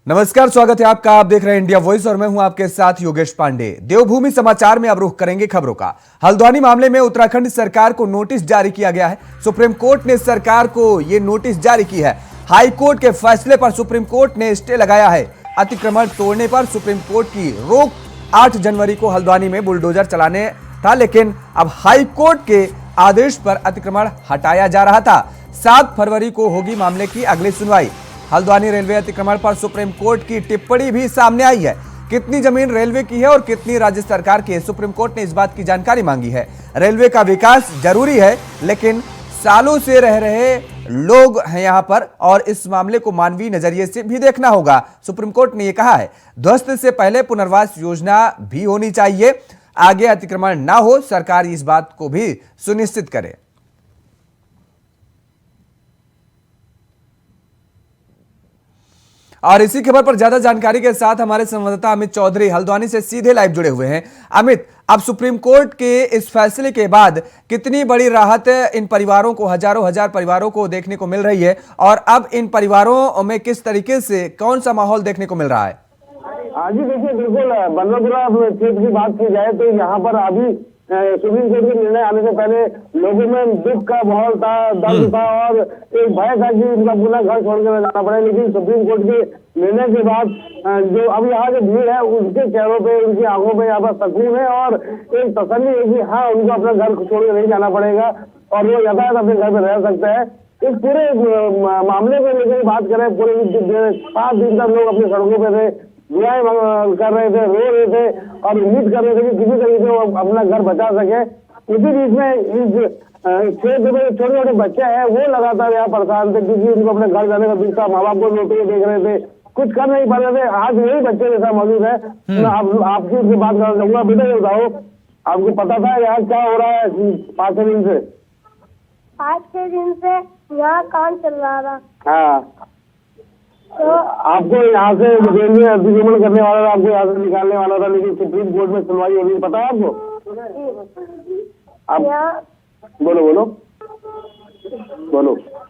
नमस्कार, स्वागत है आपका। आप देख रहे हैं इंडिया वॉइस और मैं हूं आपके साथ योगेश पांडे। देवभूमि समाचार में अब रुख करेंगे खबरों का। हल्द्वानी मामले में उत्तराखंड सरकार को नोटिस जारी किया गया है। सुप्रीम कोर्ट ने सरकार को यह नोटिस जारी की है। हाई कोर्ट के फैसले पर सुप्रीम कोर्ट ने स्टे लगाया है। अतिक्रमण तोड़ने पर सुप्रीम कोर्ट की रोक 8 जनवरी को हल्द्वानी में बुलडोजर चलाने था, लेकिन अब हाई कोर्ट के आदेश पर अतिक्रमण हटाया जा रहा था। 7 फरवरी को होगी मामले की अगली सुनवाई। हल्द्वानी रेलवे अतिक्रमण पर सुप्रीम कोर्ट की टिप्पणी भी सामने आई है। कितनी जमीन रेलवे की है और कितनी राज्य सरकार की है, सुप्रीम कोर्ट ने इस बात की जानकारी मांगी है। रेलवे का विकास जरूरी है, लेकिन सालों से रह रहे लोग हैं यहां पर और इस मामले को मानवीय नजरिए से भी देखना होगा। सुप्रीम कोर्ट ने यह कहा है, ध्वस्त से पहले पुनर्वास योजना भी होनी चाहिए। आगे अतिक्रमण ना हो, सरकार इस बात को भी सुनिश्चित करे। और इसी खबर पर ज्यादा जानकारी के साथ हमारे संवाददाता अमित चौधरी हल्द्वानी से सीधे लाइव जुड़े हुए हैं। अमित, अब सुप्रीम कोर्ट के इस फैसले के बाद कितनी बड़ी राहत इन परिवारों को, हजारों हजार परिवारों को देखने को मिल रही है और अब इन परिवारों में किस तरीके से कौन सा माहौल देखने को मिल रहा है? हाँ जी, देखिए, बिल्कुल बल्लभपुरा क्षेत्र की बात की जाए तो यहाँ पर अभी सुप्रीम कोर्ट के निर्णय आने से पहले लोगों में दुख का माहौल था, दर्द था और एक भय था कि उनका पूरा घर छोड़ कर जाना पड़े। लेकिन सुप्रीम कोर्ट के निर्णय के बाद जो अब यहाँ की भीड़ है उनके चेहरों पे, उनकी आंखों पे यहाँ पर सुकून है और एक तसल्ली है कि हाँ, उनको अपना घर छोड़ कर नहीं जाना पड़ेगा और वो यथायथ अपने घर में रह सकते हैं। इस पूरे मामले को लेकर बात करें, पूरे 5 दिन तक लोग अपनी सड़कों पर थे, दुआएं कर रहे थे, रो रहे थे और उम्मीद कर रहे थे कि किसी तरीके से वो अपना घर बचा सके। इसी बीच में इस क्षेत्र में छोटे छोटे बच्चे हैं वो लगातार यहाँ परेशान थे क्योंकि उनको अपने घर जाने का दुख था। माँ बाप को रोते हुए देख रहे थे, कुछ कर नहीं पा रहे थे। आज यही बच्चे जैसा मौजूद है, मैं आपकी उनसे बात करना चाहूंगा। बेटा, ये बताओ, आपको पता था यहाँ क्या हो रहा है 5-6 दिन से? 5-6 दिन से यहाँ काम चल रहा था। हाँ, तो आपको यहाँ से रेलवे अतिक्रमण करने वाला था, आपको यहाँ से निकालने वाला था, लेकिन सुप्रीम कोर्ट में सुनवाई हो रही, पता है आपको? आप बोलो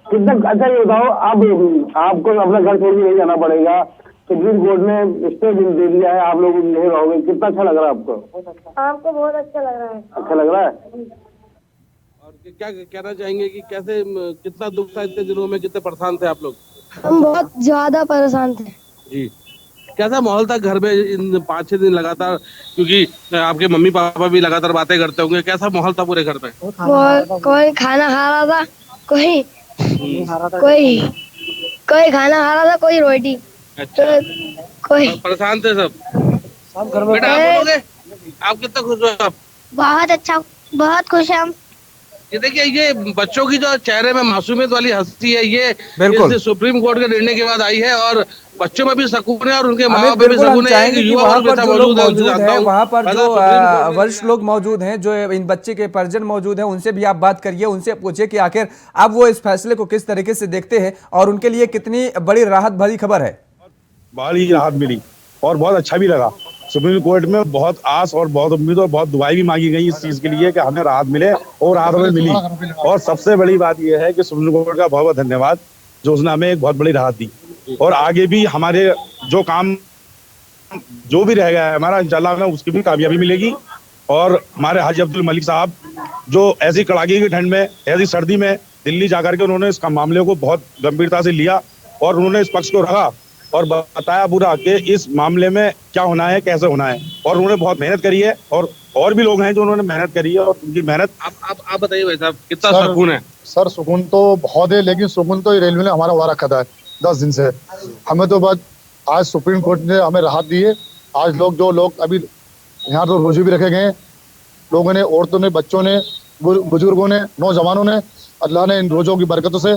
कितना अच्छा, ये बताओ, अब आपको अपना घर छोड़ के नहीं जाना पड़ेगा। सुप्रीम कोर्ट ने स्टे दे दिया है, आप लोग नहीं रहोगे। कितना अच्छा लग रहा है आपको? आपको बहुत अच्छा लग रहा है। अच्छा लग रहा है। और क्या कहना चाहेंगे कि कैसे, कितना दुख था इतने दिनों में, कितने परेशान थे आप लोग? हम बहुत ज्यादा परेशान थे जी। कैसा माहौल था घर में इन 5-6 दिन लगातार, क्योंकि आपके मम्मी पापा भी लगातार बातें करते होंगे, कैसा माहौल था पूरे घर में? कोई खाना खा रहा था, कोई खाना खा रहा था, कोई रोटी। अच्छा, कोई परेशान थे सब घर में। बेटा, आप बोलोगे, आप कितना खुश हो? आप बहुत अच्छा, बहुत खुश है हम। ये देखिए, ये बच्चों की जो चेहरे में मासूमियत वाली हंसी है, ये बिल्कुल सुप्रीम कोर्ट के निर्णय के बाद आई है और बच्चों में भी सुकून है और उनके माँ बाप में भी बिल्कुल हम सुकून है। चाहेंगे कि वहां पर जो लोग मौजूद हैं, वहां पर जो वरिष्ठ लोग मौजूद हैं, जो इन बच्चे के परिजन मौजूद हैं, उनसे भी आप बात करिए, उनसे पूछिए कि आखिर अब वो इस फैसले को किस तरीके से देखते हैं और उनके लिए कितनी बड़ी राहत भरी खबर है। बड़ी राहत मिली और बहुत अच्छा भी लगा। सुप्रीम कोर्ट में बहुत आस और बहुत उम्मीद और बहुत दुआएं भी मांगी गई इस चीज के लिए कि हमें राहत मिले और राहत हमें मिली। और सबसे बड़ी बात यह है कि सुप्रीम कोर्ट का बहुत बहुत धन्यवाद जो उसने हमें एक बहुत बड़ी राहत दी। और आगे भी हमारे जो काम जो भी रह गया है हमारा, इंशाल्लाह में उसकी भी कामयाबी मिलेगी। और हमारे हाजी अब्दुल मलिक साहब जो ऐसी कड़ाके की ठंड में, ऐसी सर्दी में दिल्ली जाकर के उन्होंने इस मामले को बहुत गंभीरता से लिया और उन्होंने इस पक्ष को रखा और बताया पूरा कि इस मामले में क्या होना है, कैसे होना है। और उन्होंने बहुत मेहनत करी है और भी लोग हैं जो उन्होंने मेहनत करी है और उनकी मेहनत। आप बताइए भाई साहब, कितना सुकून है? सर, सुकून तो बहुत है, लेकिन सुकून तो रेलवे ने हमारा हुआ रखा था 10 दिन से। हमें तो बस आज सुप्रीम कोर्ट ने हमें राहत दी है। आज जो लोग अभी यहाँ तो रोजे भी रखे गए, लोगों ने, औरतों ने, बच्चों ने, बुजुर्गों ने, नौजवानों ने, अल्लाह ने इन रोजों की बरकतों से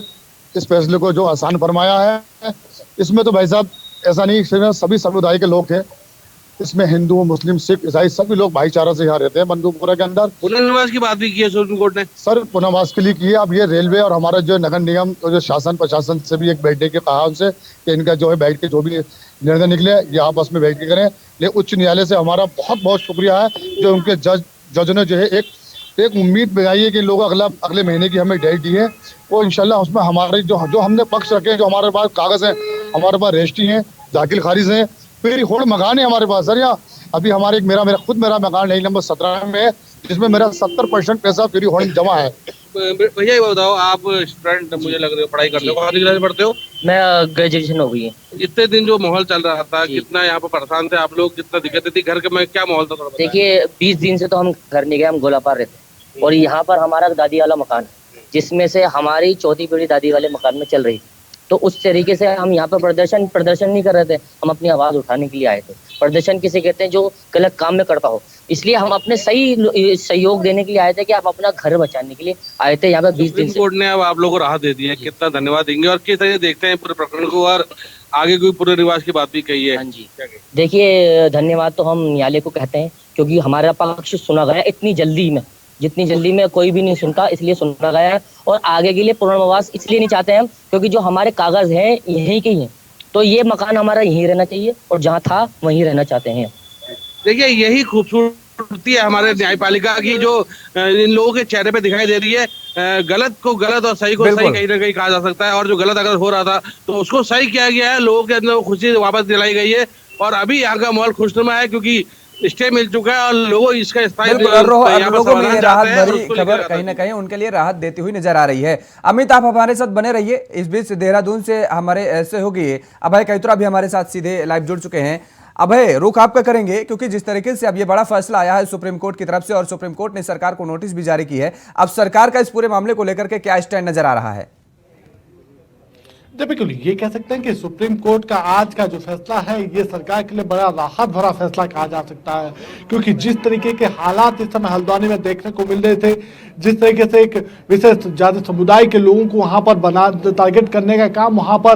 इस फैसले को जो आसान फरमाया है। इसमें तो भाई साहब ऐसा नहीं, सभी समुदाय के लोग हैं इसमें, हिंदू, मुस्लिम, सिख, ईसाई सभी लोग भाईचारा से यहाँ रहते हैं बंदूकपुरा के अंदर। पुनर्वास की बात भी की है सुप्रीम कोर्ट ने? सर, पुनर्वास के लिए की है। अब ये रेलवे और हमारा जो नगर निगम और जो शासन प्रशासन से भी एक बैठने के कहा उनसे कि इनका जो है बैठ के जो भी निर्णय निकले ये आपस में बैठ के करें। लेकिन उच्च न्यायालय से हमारा बहुत बहुत शुक्रिया है जो उनके जज ने जो है एक उम्मीद बनाई है कि लोग अगले महीने की हमें डेट दी है। वो इंशाल्लाह उसमें हमारे जो हमने पक्ष रखे, जो हमारे पास कागज है, हमारे पास रजिस्ट्री है, दाखिल खारिज है। फिर होड़ मकान है हमारे पास सर। यहाँ अभी हमारे एक मेरा मकान है नंबर 17 में है, जिसमें मेरा 70% पैसा फ्री होल्डिंग जमा है। भैया ये बताओ, आप स्टूडेंट मुझे लग रहे हो, पढ़ाई करते हो, कौन सी क्लास में पढ़ते हो? मैं ग्रेजुएशन हो गई है। इतने दिन जो माहौल चल रहा था, कितना यहाँ पर परेशान थे आप लोग, कितना दिक्कत थी, घर के में क्या माहौल था थोड़ा बताएं। देखिए 20 दिन से तो हम घर नहीं गए, हम गोलापार रहते और यहाँ पर हमारा दादी वाला मकान है, जिसमें से हमारी चौथी पीढ़ी दादी वाले मकान में चल रही थी। तो उस तरीके से हम यहाँ पर प्रदर्शन नहीं कर रहे थे, हम अपनी आवाज उठाने के लिए आए थे। प्रदर्शन किसे कहते हैं, जो गलत काम में करता हो। इसलिए हम अपने सही सहयोग देने के लिए आए थे कि आप अपना घर बचाने के लिए आए थे यहाँ पे 20 दिन से। कोर्ट ने अब आप लोगों को राहत दे दी है, कितना धन्यवाद देंगे और किस तरह देखते हैं पूरे प्रकरण को, और आगे कोई पुनर्विवाह की बात भी कही है? हाँ जी, देखिए धन्यवाद तो हम न्यायालय को कहते हैं, क्योंकि हमारा पक्ष सुना गया इतनी जल्दी में, जितनी जल्दी में कोई भी नहीं सुनता, इसलिए सुना गया है। और आगे के लिए पुनर्वास इसलिए नहीं चाहते हैं हम, क्योंकि जो हमारे कागज हैं यहीं के ही हैं, तो ये मकान हमारा यहीं रहना चाहिए और जहाँ था वहीं रहना चाहते हैं। देखिए यही खूबसूरती है हमारे न्यायपालिका की, जो इन लोगों के चेहरे पे दिखाई दे रही है। गलत को गलत और सही को सही कहीं ना कहीं कहा जा सकता है, और जो गलत अगर हो रहा था तो उसको सही किया गया है, लोगों के अंदर खुशी वापस दिलाई गई है और अभी यहाँ का माहौल खुशनुमा है, क्योंकि स्टे मिल चुका है और लोगों इसका लोगों में ये राहत भरी खबर कहीं ना कहीं उनके लिए राहत देती हुई नजर आ रही है। अमित, आप हमारे साथ बने रहिए। इस बीच देहरादून से हमारे ऐसे होगी अभय कैतुरा भी हमारे साथ सीधे लाइव जुड़ चुके हैं। अभय, रुख आपका करेंगे, क्योंकि जिस तरीके से अब ये बड़ा फैसला आया है सुप्रीम कोर्ट की तरफ से और सुप्रीम कोर्ट ने सरकार को नोटिस भी जारी की है, अब सरकार का इस पूरे मामले को लेकर के क्या स्टैंड नजर आ रहा है? बिल्कुल ये कह सकते हैं कि सुप्रीम कोर्ट का आज का जो फैसला है ये सरकार के लिए बड़ा राहत भरा फैसला कहा जा सकता है, क्योंकि जिस तरीके के हालात इस समय हल्द्वानी में देखने को मिल रहे थे, जिस तरीके से एक विशेष जाति समुदाय के लोगों को वहां पर टारगेट करने का काम वहां पर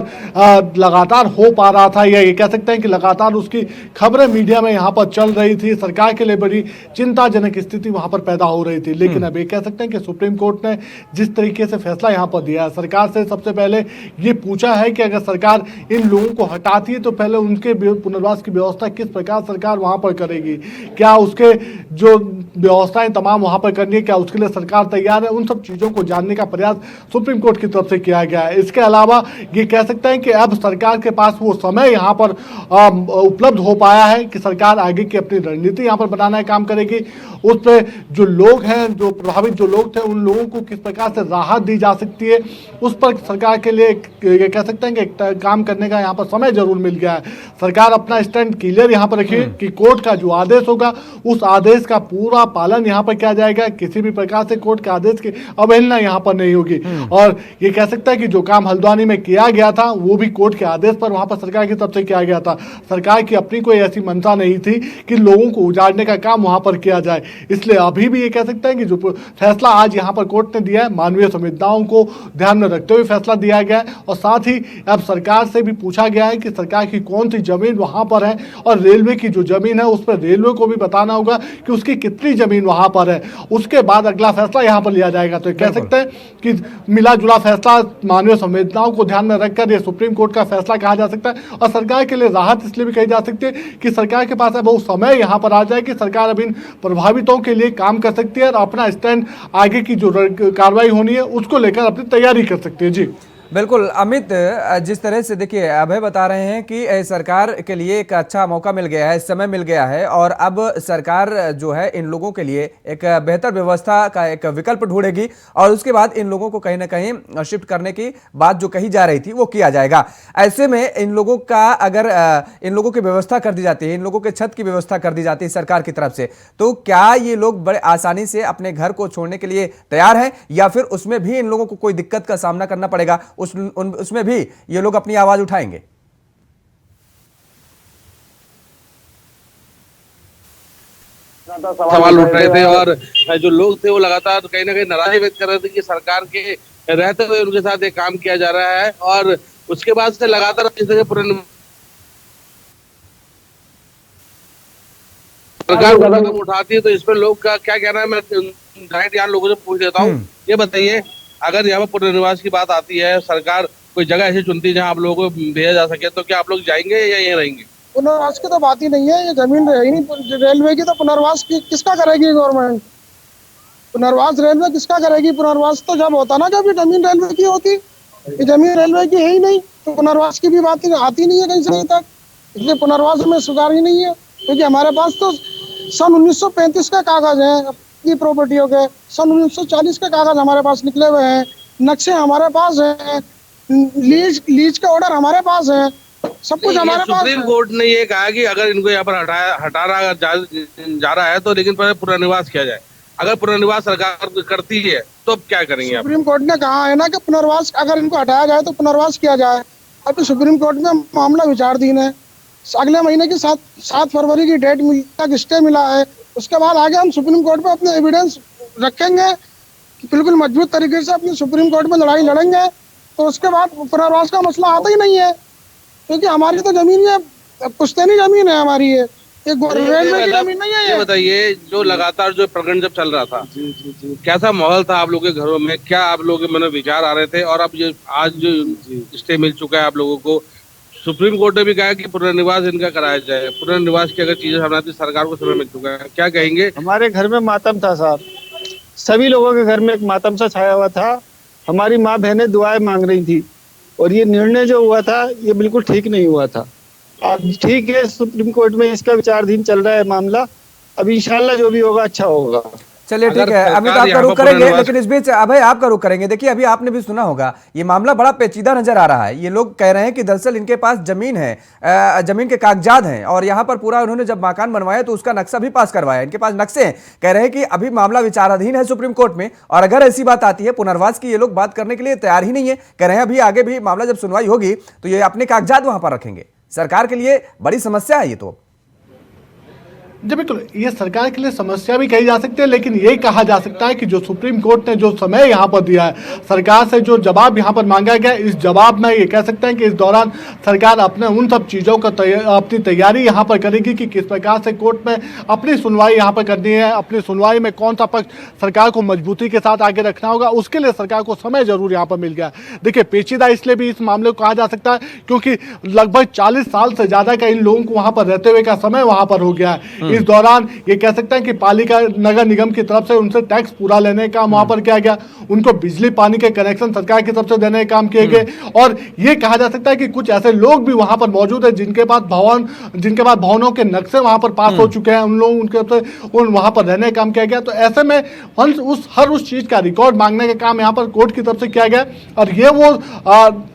लगातार हो पा रहा था, या ये कह सकते हैं कि लगातार उसकी खबरें मीडिया में यहाँ पर चल रही थी, सरकार के लिए बड़ी चिंताजनक स्थिति वहां पर पैदा हो रही थी। लेकिन अब ये कह सकते हैं कि सुप्रीम कोर्ट ने जिस तरीके से फैसला यहाँ पर दिया है, सरकार से सबसे पहले ये पूछा है कि अगर सरकार इन लोगों को हटाती है तो पहले उनके पुनर्वास की व्यवस्था किस प्रकार सरकार वहां पर करेगी, क्या उसके जो व्यवस्थाएं तमाम वहां पर करनी है, क्या उसके लिए सरकार तैयार है, उन सब चीजों को जानने का प्रयास सुप्रीम कोर्ट की तरफ से किया गया है। इसके अलावा ये कह सकते हैं कि अब सरकार के पास वो समय यहाँ पर उपलब्ध हो पाया है कि सरकार आगे की अपनी रणनीति यहाँ पर बनाना है, काम करेगी। उस पर जो लोग हैं, जो प्रभावित जो लोग थे, उन लोगों को किस प्रकार से राहत दी जा सकती है, उस पर सरकार के लिए ये कह सकते हैं कि काम करने का यहाँ पर समय जरूर मिल गया है। सरकार अपना स्टैंड क्लियर यहाँ पर रखी कि कोर्ट का जो आदेश होगा उस आदेश का पूरा पालन यहाँ पर किया जाएगा, किसी भी प्रकार से कोर्ट के आदेश की अवहेलना यहाँ पर नहीं होगी। और ये कह सकता है कि जो काम हल्द्वानी में किया गया था वो भी कोर्ट के आदेश पर वहां पर सरकार की तरफ से किया गया था। सरकार की अपनी कोई ऐसी मंशा नहीं थी कि लोगों को उजाड़ने का काम वहां पर किया जाए। इसलिए अभी भी ये कह सकते हैं कि जो फैसला आज यहाँ पर कोर्ट ने दिया है, मानवीय संवेदनाओं को ध्यान में रखते हुए फैसला दिया गया है, और साथ ही अब सरकार से भी पूछा गया है कि सरकार की कौन सी जमीन वहां पर है, और रेलवे की जो जमीन है उस पर रेलवे को भी बताना होगा कि उसकी कितनी जमीन वहां पर है। उसके बाद अगला फैसला यहाँ पर लिया जाएगा। तो कह सकते हैं कि मिला जुला फैसला मानवीय संवेदनाओं को ध्यान में रखकर यह सुप्रीम कोर्ट का फैसला कहा जा सकता है, और सरकार के लिए राहत इसलिए भी कही जा सकती है कि सरकार के पास अब वो समय यहाँ पर आ जाए कि सरकार अब इन प्रभावितों के लिए काम कर सकती है और अपना स्टैंड आगे की जो कार्रवाई होनी है उसको लेकर अपनी तैयारी कर सकती है। जी बिल्कुल अमित, जिस तरह से देखिए अभय बता रहे हैं कि सरकार के लिए एक अच्छा मौका मिल गया है, समय मिल गया है, और अब सरकार जो है इन लोगों के लिए एक बेहतर व्यवस्था का एक विकल्प ढूंढेगी और उसके बाद इन लोगों को कहीं ना कहीं शिफ्ट करने की बात जो कही जा रही थी वो किया जाएगा। ऐसे में इन लोगों का अगर इन लोगों की व्यवस्था कर दी जाती है, इन लोगों के छत की व्यवस्था कर दी जाती है सरकार की तरफ से, तो क्या ये लोग बड़े आसानी से अपने घर को छोड़ने के लिए तैयार हैं, या फिर उसमें भी इन लोगों को कोई दिक्कत का सामना करना पड़ेगा, उसमें भी ये लोग अपनी आवाज उठाएंगे? सवाल उठ रहे थे और जो लोग थे वो लगातार कहीं ना कहीं नाराजगी व्यक्त कर रहे थे कि सरकार के रहते हुए उनके साथ एक काम किया जा रहा है, और उसके बाद से लगातार इस तरह सरकार कदम उठाती है। तो इसमें लोग का क्या कहना है, मैं डायरेक्ट यहाँ लोगों से पूछ लेता हूँ। ये बताइए, अगर यहाँ पर पुनर्निवास की बात आती है, सरकार कोई जगह ऐसी चुनती है जहाँ आप लोगों को भेजा जा सके, तो क्या आप लोग जाएंगे या यहीं रहेंगे? पुनर्वास की तो बात ही नहीं है, ये जमीन रही नहीं रेलवे की, तो पुनर्वास किसका करेगी गवर्नमेंट? पुनर्वास रेलवे किसका करेगी? पुनर्वास तो जब होता ना जब ये जमीन रेलवे की होती, ये जमीन रेलवे की है ही नहीं, तो पुनर्वास की भी बात आती नहीं है कहीं से कहीं तक। इसलिए पुनर्वास हमें स्वीकार ही नहीं है, क्योंकि हमारे पास तो सन 1935 का कागज है अपनी प्रॉपर्टियों के, सन 1940 के कागज हमारे पास निकले हुए हैं, नक्शे हमारे पास हैं, लीज के ऑर्डर हमारे पास है, सब कुछ हमारे पास सुप्रीम है। कोर्ट ने ये कहा कि अगर इनको यहाँ पर हटा रहा जा रहा है तो लेकिन पहले पुनर्निवास किया जाए। अगर पुनर्निवास सरकार करती है तो अब क्या करेंगे आप? सुप्रीम कोर्ट ने कहा है ना कि पुनर्वास अगर इनको हटाया जाए तो पुनर्वास किया जाए। अब तो सुप्रीम कोर्ट में मामला विचाराधीन है, अगले महीने की 7 फरवरी की डेट तक स्टे मिला है। उसके बाद आगे हम सुप्रीम कोर्ट में अपने एविडेंस रखेंगे, बिल्कुल मजबूत तरीके से अपनी सुप्रीम कोर्ट में लड़ाई लड़ेंगे। तो उसके बाद पुनर्वास का मसला आता ही नहीं है, क्योंकि हमारी तो जमीन ये पुश्तैनी जमीन है हमारी, ये रेलवे की जमीन नहीं है। ये बताइए, जो लगातार जो प्रकरण जब चल रहा था, कैसा माहौल था आप लोगों के घरों में? क्या आप लोगों के मन में विचार आ रहे थे? और अब ये आज जो स्टे मिल चुका है आप लोगों को, सुप्रीम कोर्ट ने भी कहा कि पुनर्निवास इनका कराया जाए, पुनर्निवास की अगर चीजें सामने आती, सरकार को समय मिल चुका है, क्या कहेंगे? हमारे घर में मातम था साहब, सभी लोगों के घर में एक मातम सा छाया हुआ था। हमारी माँ बहनें दुआएं मांग रही थी, और ये निर्णय जो हुआ था ये बिल्कुल ठीक नहीं हुआ था। अब ठीक है, सुप्रीम कोर्ट में इसका विचाराधीन चल रहा है मामला, अब इंशाल्लाह जो भी होगा अच्छा होगा। चलिए ठीक है, अमित आपका रुख करेंगे, लेकिन इस बीच अभय आपका रुख करेंगे। देखिए अभी आपने भी सुना होगा, ये मामला बड़ा पेचीदा नजर आ रहा है। ये लोग कह रहे हैं कि दरअसल इनके पास जमीन है, जमीन के कागजात हैं, और यहाँ पर पूरा उन्होंने जब मकान बनवाया तो उसका नक्शा भी पास करवाया, इनके पास नक्शे हैं। कह रहे हैं कि अभी मामला विचाराधीन है सुप्रीम कोर्ट में, और अगर ऐसी बात आती है पुनर्वास की, ये लोग बात करने के लिए तैयार ही नहीं है। कह रहे हैं अभी आगे भी मामला जब सुनवाई होगी तो ये अपने कागजात वहां पर रखेंगे। सरकार के लिए बड़ी समस्या है ये तो। जी बिल्कुल, ये सरकार के लिए समस्या भी कही जा सकती है, लेकिन ये कहा जा सकता है कि जो सुप्रीम कोर्ट ने जो समय यहाँ पर दिया है, सरकार से जो जवाब यहाँ पर मांगा गया, इस जवाब में ये कह सकते हैं कि इस दौरान सरकार अपने उन सब चीज़ों का अपनी तैयारी यहाँ पर करेगी कि किस प्रकार से कोर्ट में अपनी सुनवाई यहाँ पर करनी है, अपनी सुनवाई में कौन सा पक्ष सरकार को मजबूती के साथ आगे रखना होगा, उसके लिए सरकार को समय जरूर यहाँ पर मिल गया। देखिए पेचीदा इसलिए भी इस मामले को कहा जा सकता है क्योंकि लगभग 40 साल से ज़्यादा का इन लोगों को वहाँ पर रहते हुए का समय वहाँ पर हो गया है। इस दौरान ये कह सकते हैं कि पालिका नगर निगम की तरफ से उनसे टैक्स पूरा लेने का वहां पर किया गया, उनको बिजली पानी के कनेक्शन सरकार की तरफ से देने का काम किए गए, और ये कहा जा सकता है कि कुछ ऐसे लोग भी वहां पर मौजूद है जिनके पास भवनों के नक्शे वहां पर पास हो चुके हैं, उन लोग उनके तरफ से वहां पर रहने का काम किया गया। तो ऐसे में हर उस चीज का रिकॉर्ड मांगने का काम यहाँ पर कोर्ट की तरफ से किया गया, और ये वो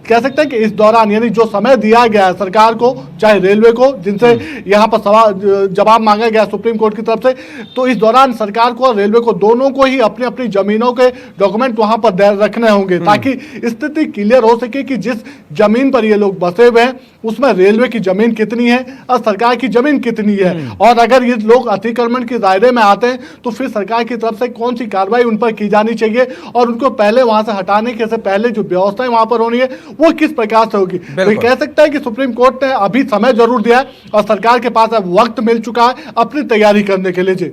कह सकते हैं कि इस दौरान यानी जो समय दिया गया है सरकार को, चाहे रेलवे को, जिनसे यहाँ पर जवाब मांगा गया सुप्रीम कोर्ट की तरफ से, तो इस दौरान सरकार को और रेलवे को दोनों को ही अपनी अपनी जमीनों के डॉक्यूमेंट वहां पर रखने होंगे, ताकि स्थिति क्लियर हो सके कि जिस जमीन पर ये लोग बसे हुए हैं उसमें रेलवे की जमीन कितनी है और सरकार की जमीन कितनी है, और अगर ये लोग अतिक्रमण के दायरे में आते हैं तो फिर सरकार की तरफ से कौन सी कार्रवाई उन पर की जानी चाहिए, और उनको पहले वहां से हटाने के से पहले जो व्यवस्थाएं वहां पर होनी है वो किस प्रकार से होगी। तो कह सकता है कि सुप्रीम कोर्ट ने अभी समय जरूर दिया है और सरकार के पास अब वक्त मिल चुका है अपनी तैयारी करने के लिए। जी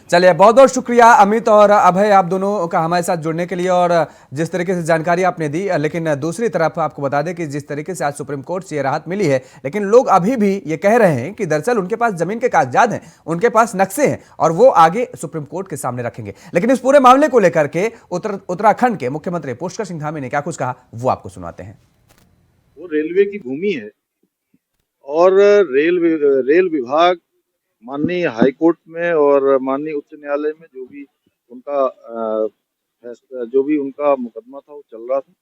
चलिए, बहुत बहुत शुक्रिया अमित और अभय, आप दोनों का हमारे साथ जुड़ने के लिए और जिस तरीके से जानकारी आपने दी। लेकिन दूसरी तरफ आपको बता दें कि जिस तरीके से आज सुप्रीम कोर्ट से ये राहत मिली है, लेकिन लोग अभी भी ये कह रहे हैं कि दरअसल उनके पास जमीन के कागजात हैं, उनके पास नक्शे हैं, और वो आगे सुप्रीम कोर्ट के सामने रखेंगे। लेकिन इस पूरे मामले को लेकर के उत्तराखंड के मुख्यमंत्री पुष्कर सिंह धामी ने क्या कुछ कहा, वो आपको सुनाते हैं। वो रेलवे की भूमि है, और रेल विभाग माननीय हाईकोर्ट में और माननीय उच्च न्यायालय में जो भी उनका मुकदमा था वो चल रहा था,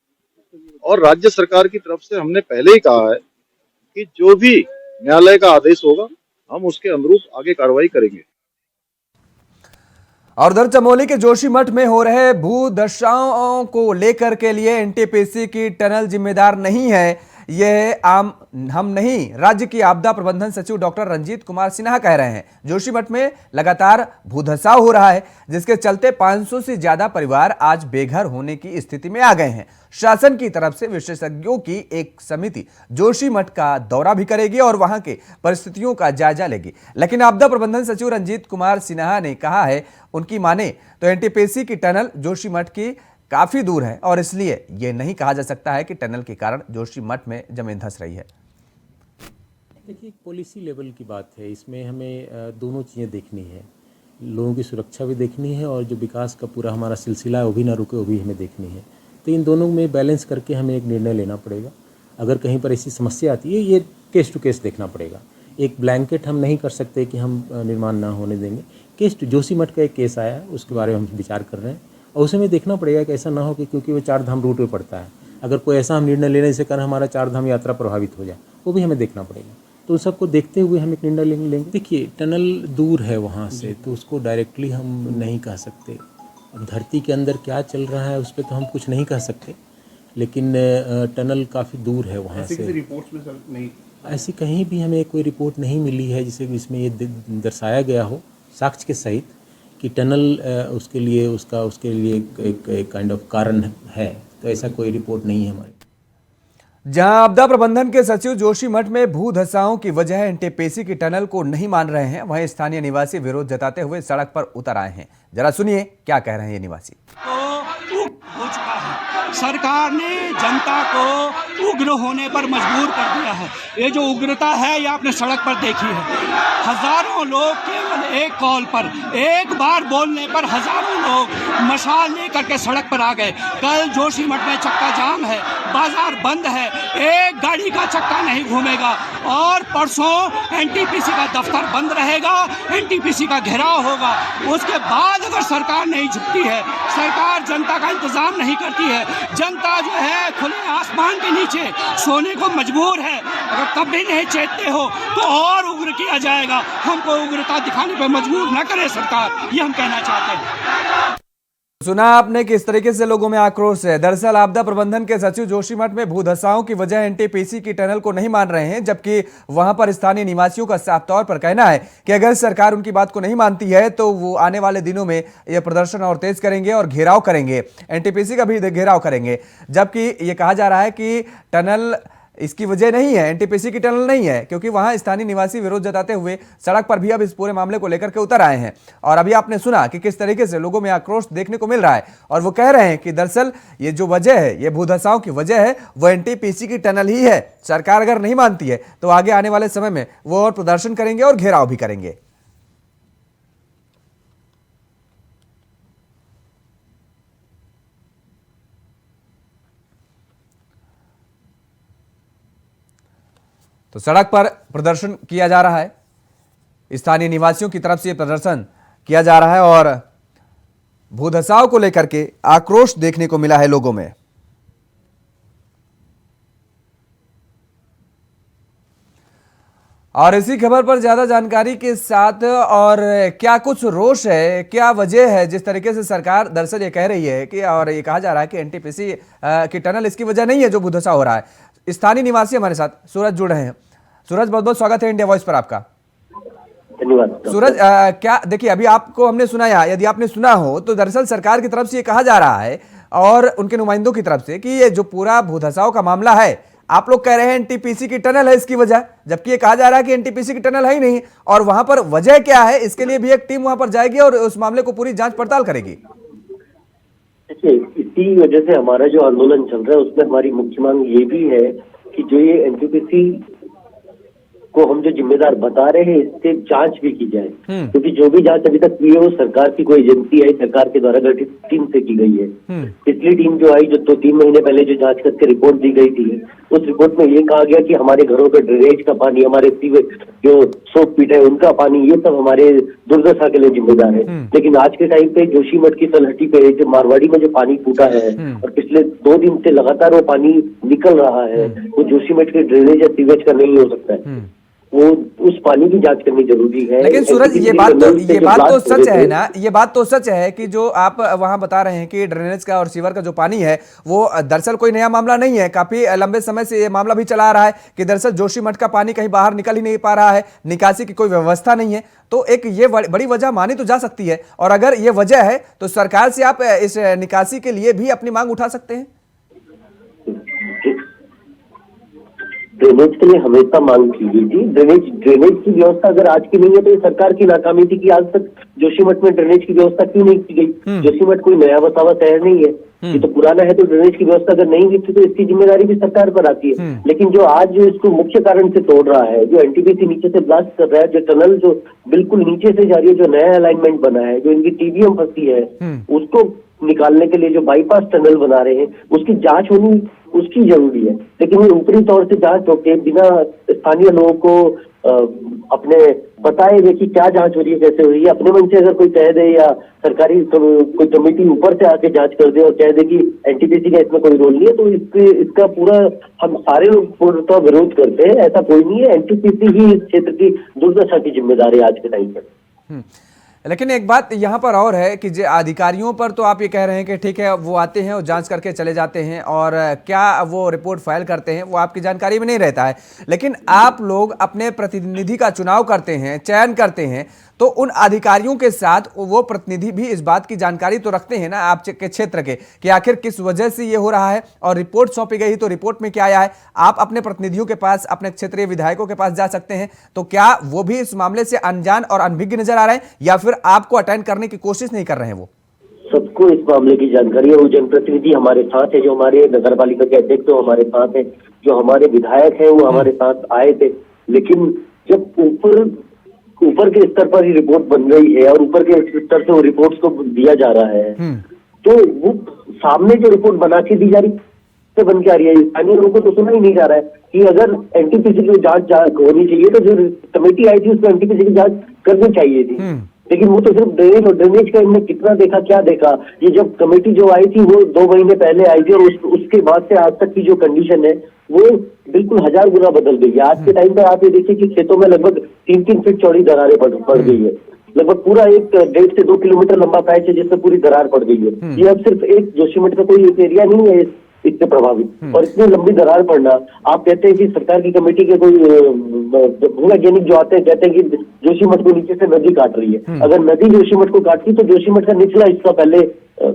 और राज्य सरकार की तरफ से हमने पहले ही कहा है कि जो भी न्यायालय का आदेश होगा हम उसके अनुरूप आगे कार्रवाई करेंगे। और उधर चमोली के जोशीमठ में हो रहे भूदशाओं को लेकर के लिए एनटीपीसी की टनल जिम्मेदार नहीं है, यह हम नहीं, राज्य की आपदा प्रबंधन सचिव डॉक्टर रंजीत कुमार सिन्हा कह रहे हैं। जोशीमठ में लगातार भूधसाव हो रहा है, जिसके चलते 500 से ज्यादा परिवार आज बेघर होने की स्थिति में आ गए हैं। शासन की तरफ से विशेषज्ञों की एक समिति जोशीमठ का दौरा भी करेगी और वहां के परिस्थितियों का जायजा लेगी। लेकिन आपदा प्रबंधन सचिव रंजीत कुमार सिन्हा ने कहा है, उनकी माने तो एनटीपीसी की टनल जोशीमठ की काफी दूर है, और इसलिए यह नहीं कहा जा सकता है कि टनल के कारण जोशीमठ में जमीन धंस रही है। देखिए, पॉलिसी लेवल की बात है, इसमें हमें दोनों चीज़ें देखनी है, लोगों की सुरक्षा भी देखनी है और जो विकास का पूरा हमारा सिलसिला है वो भी ना रुके, वो भी हमें देखनी है। तो इन दोनों में बैलेंस करके हमें एक निर्णय लेना पड़ेगा। अगर कहीं पर ऐसी समस्या आती है, ये केस टू केस देखना पड़ेगा। एक ब्लैंकेट हम नहीं कर सकते कि हम निर्माण ना होने देंगे। केस टू जोशीमठ का एक केस आया है, उसके बारे में हम विचार कर रहे हैं और उसे में देखना पड़ेगा कि ऐसा ना हो कि क्योंकि वो 4 धाम रूट में पड़ता है, अगर कोई ऐसा हम निर्णय लेने से कारण हमारा 4 धाम यात्रा प्रभावित हो जाए, वो भी हमें देखना पड़ेगा। तो उन सबको देखते हुए हम एक निर्णय लेंगे। देखिए, टनल दूर है वहाँ से, तो उसको डायरेक्टली हम नहीं कह सकते। अब धरती के अंदर क्या चल रहा है उस पर तो हम कुछ नहीं कह सकते, लेकिन टनल काफ़ी दूर है वहाँ से। रिपोर्ट्स में सर नहीं, ऐसी कहीं भी हमें कोई रिपोर्ट नहीं मिली है जिसे इसमें ये दर्शाया गया हो साक्ष्य के सहित कि टनल उसके लिए एक काइंड ऑफ कारण है। तो ऐसा कोई रिपोर्ट नहीं है हमारी। जहां आपदा प्रबंधन के सचिव जोशीमठ में भू धसाओं की वजह एनटीपीसी की टनल को नहीं मान रहे हैं, वहीं स्थानीय निवासी विरोध जताते हुए सड़क पर उतर आए हैं। जरा सुनिए क्या कह रहे हैं ये निवासी। हो चुका है, सरकार ने जनता को उग्र होने पर मजबूर कर दिया है। ये जो उग्रता है ये आपने सड़क पर देखी है। हजारों लोग केवल एक कॉल पर, एक बार बोलने पर हजारों लोग मशाल लेकर के सड़क पर आ गए। कल जोशीमठ में चक्का जाम है, बाजार बंद है, एक गाड़ी का चक्का नहीं घूमेगा और परसों एनटीपीसी का दफ्तर बंद रहेगा, एनटीपीसी का घेराव होगा। उसके बाद अगर सरकार नहीं झुकती है, सरकार जनता का इंतजाम नहीं करती है, जनता जो है खुले आसमान के नीचे सोने को मजबूर है। अगर तब भी नहीं चेतते हो तो और उग्र किया जाएगा। हमको उग्रता दिखाने पर मजबूर न करे सरकार, ये हम कहना चाहते हैं। सुना आपने किस तरीके से लोगों में आक्रोश है। दरअसल आपदा प्रबंधन के सचिव जोशीमठ में भूधसाओं की वजह एनटीपीसी की टनल को नहीं मान रहे हैं, जबकि वहां पर स्थानीय निवासियों का साफ तौर पर कहना है कि अगर सरकार उनकी बात को नहीं मानती है तो वो आने वाले दिनों में यह प्रदर्शन और तेज करेंगे और घेराव करेंगे, एनटीपीसी का भी घेराव करेंगे। जबकि ये कहा जा रहा है कि टनल इसकी वजह नहीं है, एनटीपीसी की टनल नहीं है, क्योंकि वहां स्थानीय निवासी विरोध जताते हुए सड़क पर भी अब इस पूरे मामले को लेकर के उतर आए हैं। और अभी आपने सुना कि किस तरीके से लोगों में आक्रोश देखने को मिल रहा है और वो कह रहे हैं कि दरअसल ये जो वजह है, ये भूधसाओं की वजह है, वो एनटीपीसी की टनल ही है। सरकार अगर नहीं मानती है तो आगे आने वाले समय में वो और प्रदर्शन करेंगे और घेराव भी करेंगे। तो सड़क पर प्रदर्शन किया जा रहा है, स्थानीय निवासियों की तरफ से प्रदर्शन किया जा रहा है और भूधसाव को लेकर के आक्रोश देखने को मिला है लोगों में। और इसी खबर पर ज्यादा जानकारी के साथ और क्या कुछ रोष है, क्या वजह है जिस तरीके से सरकार दरअसल ये कह रही है कि, और ये कहा जा रहा है कि एनटीपीसी की टनल इसकी वजह नहीं है जो भूधसाव हो रहा है। स्थानीय निवासी हमारे साथ सूरज जुड़ रहे हैं। सूरज, बहुत बहुत स्वागत है इंडिया वॉइस पर आपका। धन्यवाद सूरज, क्या देखिए, अभी आपको हमने सुनाया, यदि आपने सुना हो तो दरअसल सरकार की तरफ से ये कहा जा रहा है और उनके नुमाइंदों की तरफ से कि ये जो पूरा भूधसाव का मामला है, आप लोग कह रहे हैं एनटीपीसी की टनल है इसकी वजह, जबकि ये कहा जा रहा है कि एनटीपीसी की टनल है ही नहीं। और वहां पर वजह क्या है, इसके लिए भी एक टीम वहां पर जाएगी और उस मामले को पूरी जांच पड़ताल करेगी। इसी वजह से हमारा जो आंदोलन चल रहा है उसमें हमारी मुख्य मांग ये भी है कि जो ये एनटीपीसी को हम जो जिम्मेदार बता रहे हैं इससे जांच भी की जाए, क्योंकि जो भी जांच अभी तक हुई है वो सरकार की कोई एजेंसी है, सरकार के द्वारा गठित टीम से की गई है। पिछली टीम जो आई, जो 3 महीने पहले जो जांच करके रिपोर्ट दी गई थी, उस रिपोर्ट में ये कहा गया कि हमारे घरों के ड्रेनेज का पानी, हमारे सीवेज जो सोप पीट है उनका पानी, ये सब हमारे दुर्दशा के लिए जिम्मेदार है। लेकिन आज के टाइम पे जोशीमठ की तलहटी पे जो मारवाड़ी में जो पानी फूटा है और पिछले 2 दिन से लगातार वो पानी निकल रहा है, वो जोशीमठ के ड्रेनेज या सीवेज का नहीं हो सकता है, वो उस पानी की जांच करनी जरूरी है। लेकिन सूरज, ये बात तो सच है ना, ये बात तो सच है कि जो आप वहां बता रहे हैं कि ड्रेनेज का और सीवर का जो पानी है वो दरअसल कोई नया मामला नहीं है। काफी लंबे समय से ये मामला भी चला आ रहा है कि दरअसल जोशीमठ का पानी कहीं बाहर निकल ही नहीं पा रहा है, निकासी की कोई व्यवस्था नहीं है। तो एक ये बड़ी वजह मानी तो जा सकती है, और अगर ये वजह है तो सरकार से आप इस निकासी के लिए भी अपनी मांग उठा सकते हैं। ड्रेनेज के लिए हमेशा मांग की गई थी। ड्रेनेज की व्यवस्था अगर आज की नहीं है तो ये सरकार की नाकामी थी कि आज तक जोशीमठ में ड्रेनेज की व्यवस्था क्यों नहीं की गई। जोशीमठ कोई नया बसावा शहर नहीं है, ये तो पुराना है। तो ड्रेनेज की व्यवस्था अगर नहीं की थी तो इसकी जिम्मेदारी भी सरकार पर आती है। लेकिन जो आज जो इसको मुख्य कारण से तोड़ रहा है, जो एनटीपीसी नीचे से ब्लास्ट कर रहा है, जो टनल जो बिल्कुल नीचे से जा रही है, जो नया अलाइनमेंट बना है, जो इनकी टीबीएम फंसी है, उसको निकालने के लिए जो बाईपास टनल बना रहे हैं उसकी जांच होनी उसकी जरूरी है, लेकिन ये ऊपरी तौर से जांच होके बिना स्थानीय लोगों को अपने बताए हुए कि क्या जांच हो रही है, कैसे हो रही है, अपने मन से अगर कोई कह दे या सरकारी कोई कमेटी ऊपर से आके जांच कर दे और कह दे कि एनटीपीसी का इसमें कोई रोल नहीं है, तो इसका पूरा हम सारे लोग पूर्णतः विरोध करते हैं। ऐसा कोई नहीं है, एनटीपीसी ही इस क्षेत्र की दुर्दशा की जिम्मेदार है आज के टाइम पर। लेकिन एक बात यहाँ पर और है कि जो अधिकारियों पर तो आप ये कह रहे हैं कि ठीक है वो आते हैं और जांच करके चले जाते हैं और क्या वो रिपोर्ट फाइल करते हैं वो आपकी जानकारी में नहीं रहता है, लेकिन आप लोग अपने प्रतिनिधि का चुनाव करते हैं, चयन करते हैं, तो उन अधिकारियों के साथ वो प्रतिनिधि भी इस बात की जानकारी तो रखते हैं ना आपके क्षेत्र के कि आखिर किस वजह से ये हो रहा है और रिपोर्ट सौंपी गई तो रिपोर्ट में क्या आया है। आप अपने प्रतिनिधियों के पास, अपने क्षेत्रीय विधायकों के पास जा सकते हैं, तो क्या वो भी इस मामले से अनजान और अनभिज्ञ नजर आ रहे हैं या फिर आपको अटेंड करने की कोशिश नहीं कर रहे हैं? वो सबको इस मामले की जानकारी है। वो जनप्रतिनिधि हमारे साथ है, जो हमारे नगर पालिका के अध्यक्ष तो हमारे साथ है, जो हमारे विधायक है वो हमारे साथ आए थे, लेकिन जब ऊपर के स्तर पर ही रिपोर्ट बन रही है और ऊपर के स्तर से वो रिपोर्ट्स को दिया जा रहा है, तो वो सामने जो रिपोर्ट बना के दी जा रही से बन के आ रही है, स्थानीय लोगों को तो सुना ही नहीं जा रहा है कि अगर एनटीपीसी की जांच होनी चाहिए तो जो कमेटी आई थी उसमें एनटीपीसी की जांच करनी चाहिए थी, लेकिन वो तो सिर्फ ड्रेनेज और ड्रेनेज का इनने कितना देखा, क्या देखा। ये जब कमेटी जो आई थी वो 2 महीने पहले आई थी और उसके बाद से आज तक की जो कंडीशन है वो बिल्कुल 1000 गुना बदल गई है। आज के टाइम पर आप ये देखिए कि खेतों में लगभग 3-3 फीट चौड़ी दरारें पड़ गई है, लगभग पूरा 1.5 से 2 किलोमीटर लंबा पैच है जिसमें पूरी दरार पड़ गई है। ये अब सिर्फ एक जोशीमठ का कोई एक एरिया नहीं है इससे प्रभावित, और इतनी लंबी दरार पड़ना। आप कहते हैं कि सरकार की कमेटी के कोई भूवैज्ञानिक जो आते हैं कहते हैं कि जोशीमठ को नीचे से नदी काट रही है। अगर नदी जोशीमठ को काटती तो जोशीमठ का निचला हिस्सा पहले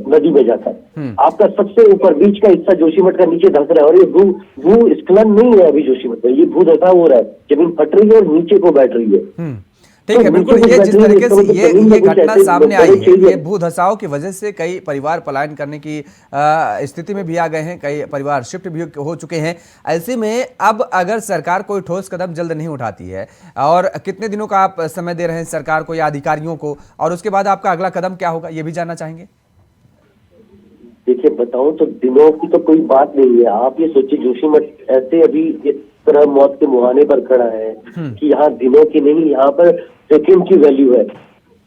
नदी में जाता है। आपका सबसे ऊपर बीच का हिस्सा जोशीमठ का नीचे धंस रहा है, और ये भूस्खलन नहीं है अभी जोशीमठ में, ये भूधसा हो रहा है, जमीन फट रही है और नीचे को बैठ रही है। ठीक है, बिल्कुल। ये जिस तरीके से ये घटना सामने आई है, ये भू धसाव की वजह से कई परिवार पलायन करने की स्थिति में भी आ गए हैं, कई परिवार शिफ्ट भी हो चुके हैं। ऐसे में अब अगर सरकार कोई ठोस कदम जल्द नहीं उठाती है, और कितने दिनों का आप समय दे रहे हैं सरकार को या अधिकारियों को, और उसके बाद आपका अगला कदम क्या होगा, ये भी जानना चाहेंगे? देखिए, बताऊं तो दिनों की तो कोई बात नहीं है। आप ये सोचिए, जोशीमठ ऐसे अभी इस तरह मौत के मुहाने पर खड़ा है कि यहाँ दिनों की नहीं, यहाँ पर सेकंड की वैल्यू है।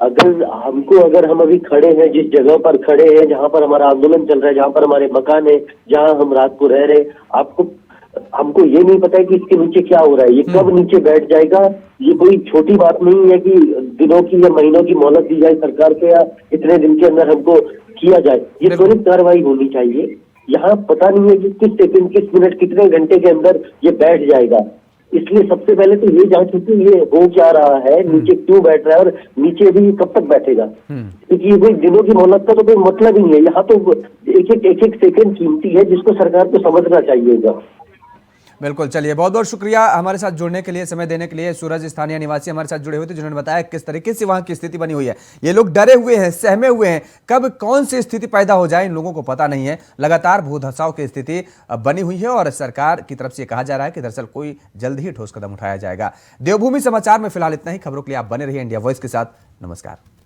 अगर हम अभी खड़े हैं जिस जगह पर खड़े हैं, जहाँ पर हमारा आंदोलन चल रहा है, जहाँ पर हमारे मकान है, जहाँ हम रात को रह रहे हैं, हमको ये नहीं पता है कि इसके नीचे क्या हो रहा है, ये कब नीचे बैठ जाएगा। ये कोई छोटी बात नहीं है कि दिनों की या महीनों की मोहलत दी जाए सरकार को, या इतने दिन के अंदर हमको किया जाए। ये त्वरित कार्रवाई होनी चाहिए। यहाँ पता नहीं है कि किस सेकंड, किस मिनट, कितने घंटे के अंदर ये बैठ जाएगा। इसलिए सबसे पहले तो ये जांच होती है ये हो क्या रहा है, नीचे क्यों बैठ रहा है, और नीचे भी कब तक बैठेगा, क्योंकि ये कोई दिनों की मोहलत का तो कोई मतलब ही नहीं है। यहाँ तो एक सेकंड कीमती है जिसको सरकार को समझना चाहिएगा। बिल्कुल। चलिए, बहुत बहुत शुक्रिया हमारे साथ जुड़ने के लिए, समय देने के लिए। सूरज स्थानीय निवासी हमारे साथ जुड़े हुए थे, जिन्होंने बताया किस तरीके से वहां की स्थिति बनी हुई है। ये लोग डरे हुए हैं, सहमे हुए हैं, कब कौन सी स्थिति पैदा हो जाए इन लोगों को पता नहीं है। लगातार भू धसाव की स्थिति बनी हुई है और सरकार की तरफ से कहा जा रहा है कि दरअसल कोई जल्द ही ठोस कदम उठाया जाएगा। देवभूमि समाचार में फिलहाल इतना ही। खबरों के लिए आप बने रहिए इंडिया वॉइस के साथ। नमस्कार।